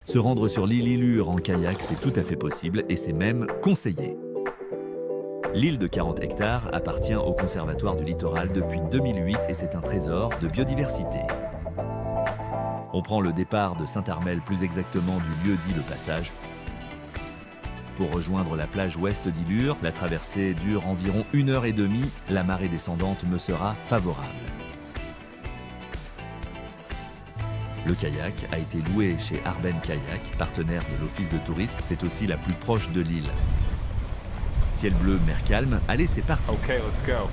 Se rendre sur l'île Illure en kayak, c'est tout à fait possible et c'est même conseillé. L'île de 40 hectares appartient au Conservatoire du Littoral depuis 2008 et c'est un trésor de biodiversité. On prend le départ de Saint-Armel, plus exactement du lieu dit Le Passage. Pour rejoindre la plage ouest d'Illure, la traversée dure environ 1h30. La marée descendante me sera favorable. Le kayak a été loué chez Arben Kayak, partenaire de l'Office de tourisme. C'est aussi la plus proche de l'île. Ciel bleu, mer calme. Allez, c'est parti. Okay, let's go.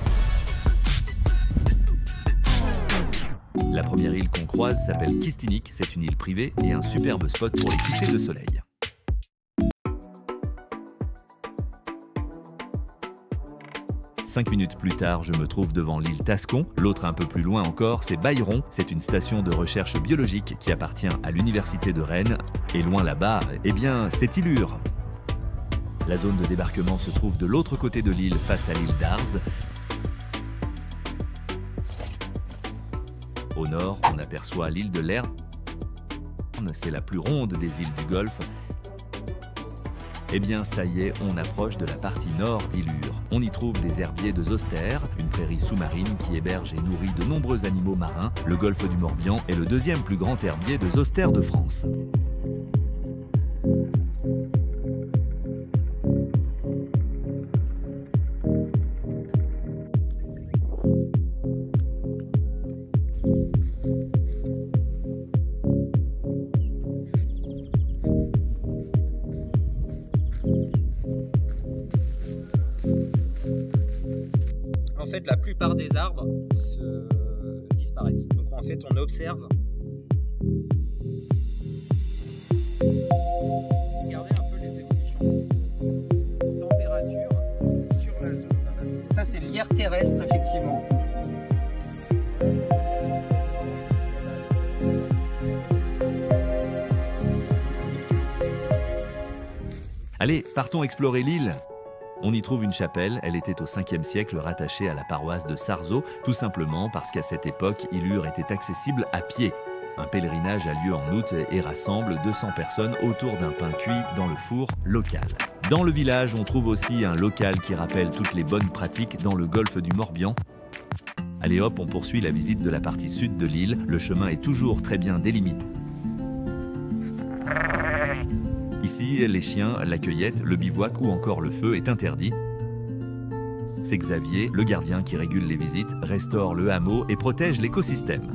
La première île qu'on croise s'appelle Kistinik. C'est une île privée et un superbe spot pour les couchers de soleil. 5 minutes plus tard, je me trouve devant l'île Tascon. L'autre un peu plus loin encore, c'est Bailleron. C'est une station de recherche biologique qui appartient à l'Université de Rennes. Et loin là-bas, eh bien, c'est Illure. La zone de débarquement se trouve de l'autre côté de l'île, face à l'île d'Ars. Au nord, on aperçoit l'île de Lerne. C'est la plus ronde des îles du Golfe. Eh bien, ça y est, on approche de la partie nord d'Illure. On y trouve des herbiers de Zoster, une prairie sous-marine qui héberge et nourrit de nombreux animaux marins. Le golfe du Morbihan est le deuxième plus grand herbier de Zoster de France. En fait, la plupart des arbres disparaissent. Donc en fait, on observe. Regardez un peu les évolutions de température sur la zone. Ça, c'est lierre terrestre, effectivement. Allez, partons explorer l'île. On y trouve une chapelle, elle était au 5e siècle rattachée à la paroisse de Sarzeau, tout simplement parce qu'à cette époque, Illure était accessible à pied. Un pèlerinage a lieu en août et rassemble 200 personnes autour d'un pain cuit dans le four local. Dans le village, on trouve aussi un local qui rappelle toutes les bonnes pratiques dans le golfe du Morbihan. Allez hop, on poursuit la visite de la partie sud de l'île. Le chemin est toujours très bien délimité. Ici, les chiens, la cueillette, le bivouac ou encore le feu est interdit. C'est Xavier, le gardien qui régule les visites, restaure le hameau et protège l'écosystème.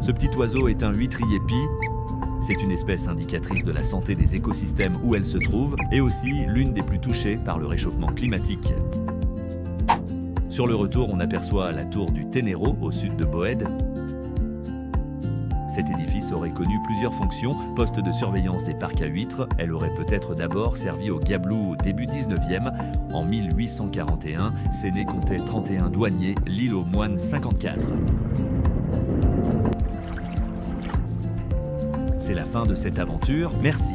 Ce petit oiseau est un huîtrier pie. C'est une espèce indicatrice de la santé des écosystèmes où elle se trouve et aussi l'une des plus touchées par le réchauffement climatique. Sur le retour, on aperçoit la tour du Ténéro au sud de Boëde. Cet édifice aurait connu plusieurs fonctions. Poste de surveillance des parcs à huîtres, elle aurait peut-être d'abord servi aux Gabelous au début 19e. En 1841, Séné comptait 31 douaniers, l'île aux moines 54. C'est la fin de cette aventure, merci.